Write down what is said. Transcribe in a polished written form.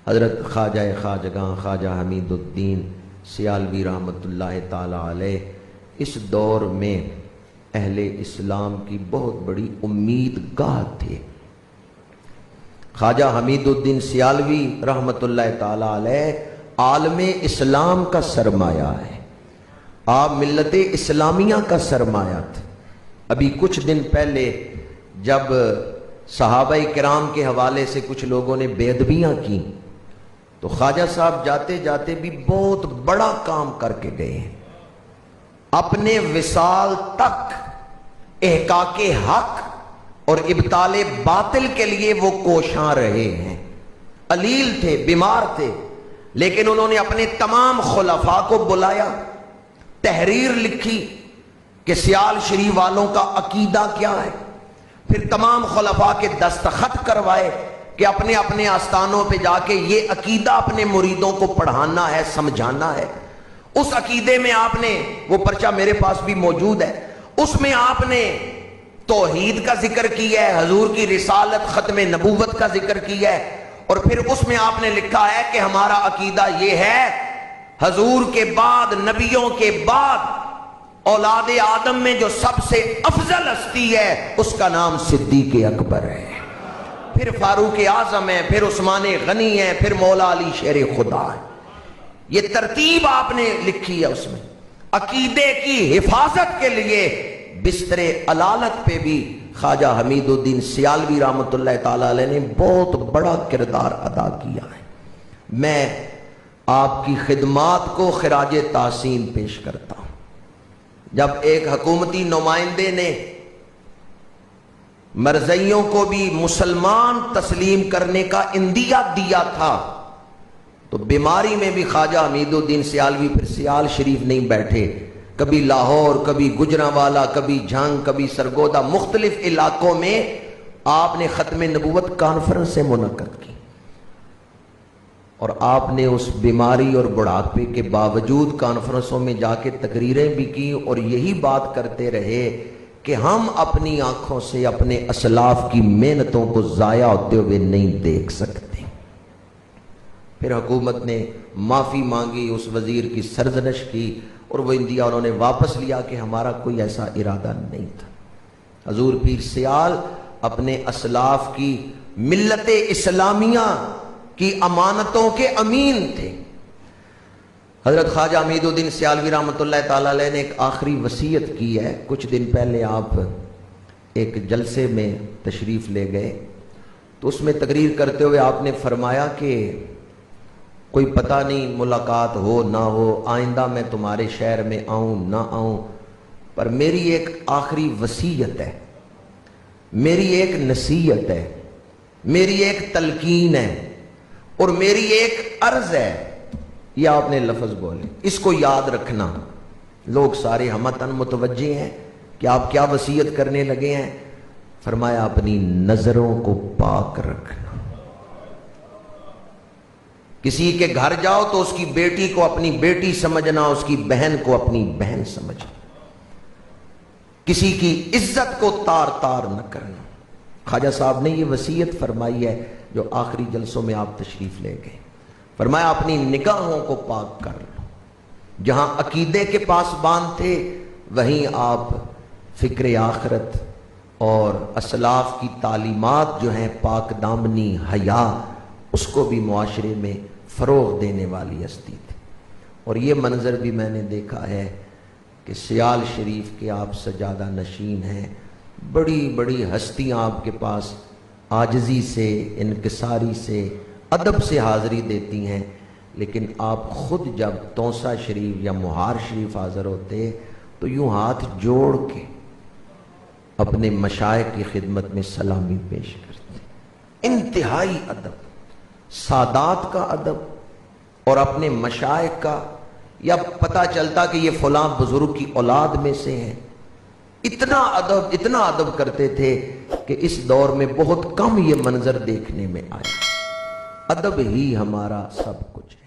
حضرت خواجہ خواجگاں خواجہ حمید الدین سیالوی رحمۃ اللہ تعالی علیہ اس دور میں اہل اسلام کی بہت بڑی امید گاہ تھے۔ خواجہ حمید الدین سیالوی رحمۃ اللہ تعالی علیہ عالم اسلام کا سرمایہ ہے، آپ ملت اسلامیہ کا سرمایہ تھے۔ ابھی کچھ دن پہلے جب صحابہ کرام کے حوالے سے کچھ لوگوں نے بے ادبیاں کی تو خواجہ صاحب جاتے جاتے بھی بہت بڑا کام کر کے گئے ہیں، اپنے وصال تک احقاق حق اور ابطال باطل کے لیے وہ کوشاں رہے ہیں۔ علیل تھے، بیمار تھے، لیکن انہوں نے اپنے تمام خلفاء کو بلایا، تحریر لکھی کہ سیال شریف والوں کا عقیدہ کیا ہے، پھر تمام خلفاء کے دستخط کروائے کہ اپنے اپنے آستانوں پہ جا کے یہ عقیدہ اپنے مریدوں کو پڑھانا ہے، سمجھانا ہے۔ اس عقیدے میں آپ نے، وہ پرچہ میرے پاس بھی موجود ہے، اس میں آپ نے توحید کا ذکر کیا ہے، حضور کی رسالت ختم نبوت کا ذکر کیا ہے، اور پھر اس میں آپ نے لکھا ہے کہ ہمارا عقیدہ یہ ہے حضور کے بعد، نبیوں کے بعد اولاد آدم میں جو سب سے افضل ہستی ہے اس کا نام صدیق اکبر ہے، پھر فاروق اعظم ہے، پھر عثمان غنی ہے، پھر مولا علی شیر خدا ہے۔ یہ ترتیب آپ نے لکھی ہے اس میں۔ عقیدے کی حفاظت کے لیے بستر علالت پہ بھی خواجہ حمید الدین سیالوی رحمۃ اللہ تعالی علیہ نے بہت بڑا کردار ادا کیا ہے۔ میں آپ کی خدمات کو خراج تحسین پیش کرتا ہوں۔ جب ایک حکومتی نمائندے نے مرزائیوں کو بھی مسلمان تسلیم کرنے کا عندیہ دیا تھا تو بیماری میں بھی خواجہ حمید الدین سیالوی پھر سیال شریف نہیں بیٹھے، کبھی لاہور، کبھی گجرانوالہ، کبھی جھنگ، کبھی سرگودا، مختلف علاقوں میں آپ نے ختم نبوت کانفرنسیں منعقد کی، اور آپ نے اس بیماری اور بڑھاپے کے باوجود کانفرنسوں میں جا کے تقریریں بھی کی اور یہی بات کرتے رہے کہ ہم اپنی آنکھوں سے اپنے اسلاف کی محنتوں کو ضائع ہوتے ہوئے نہیں دیکھ سکتے۔ پھر حکومت نے معافی مانگی، اس وزیر کی سرزنش کی اور وہ عندیہ انہوں نے واپس لیا کہ ہمارا کوئی ایسا ارادہ نہیں تھا۔ حضور پیر سیال اپنے اسلاف کی ملت اسلامیہ کی امانتوں کے امین تھے۔ حضرت خواجہ حمید الدین سیالوی رحمۃ اللہ تعالی علیہ نے ایک آخری وصیت کی ہے۔ کچھ دن پہلے آپ ایک جلسے میں تشریف لے گئے تو اس میں تقریر کرتے ہوئے آپ نے فرمایا کہ کوئی پتہ نہیں ملاقات ہو نہ ہو، آئندہ میں تمہارے شہر میں آؤں نہ آؤں، پر میری ایک آخری وصیت ہے، میری ایک نصیحت ہے، میری ایک تلقین ہے اور میری ایک عرض ہے۔ یہ آپ نے لفظ بولے، اس کو یاد رکھنا۔ لوگ سارے ہمتن متوجہ ہیں کہ آپ کیا وصیت کرنے لگے ہیں۔ فرمایا اپنی نظروں کو پاک رکھنا۔ کسی کے گھر جاؤ تو اس کی بیٹی کو اپنی بیٹی سمجھنا، اس کی بہن کو اپنی بہن سمجھنا، کسی کی عزت کو تار تار نہ کرنا۔ خواجہ صاحب نے یہ وصیت فرمائی ہے جو آخری جلسوں میں آپ تشریف لے گئے۔ فرمایا اپنی نگاہوں کو پاک کر لو۔ جہاں عقیدے کے پاسبان تھے وہیں آپ فکر آخرت اور اسلاف کی تعلیمات جو ہیں پاک دامنی، حیا، اس کو بھی معاشرے میں فروغ دینے والی ہستی تھی۔ اور یہ منظر بھی میں نے دیکھا ہے کہ سیال شریف کے آپ سجادہ نشین ہیں، بڑی بڑی ہستیاں آپ کے پاس عاجزی سے، انکساری سے، ادب سے حاضری دیتی ہیں، لیکن آپ خود جب تونسا شریف یا مہار شریف حاضر ہوتے تو یوں ہاتھ جوڑ کے اپنے مشائخ کی خدمت میں سلامی پیش کرتے۔ انتہائی ادب، سادات کا ادب اور اپنے مشائخ کا، یا پتہ چلتا کہ یہ فلاں بزرگ کی اولاد میں سے ہیں، اتنا ادب کرتے تھے کہ اس دور میں بہت کم یہ منظر دیکھنے میں آیا۔ ادب ہی ہمارا سب کچھ ہے۔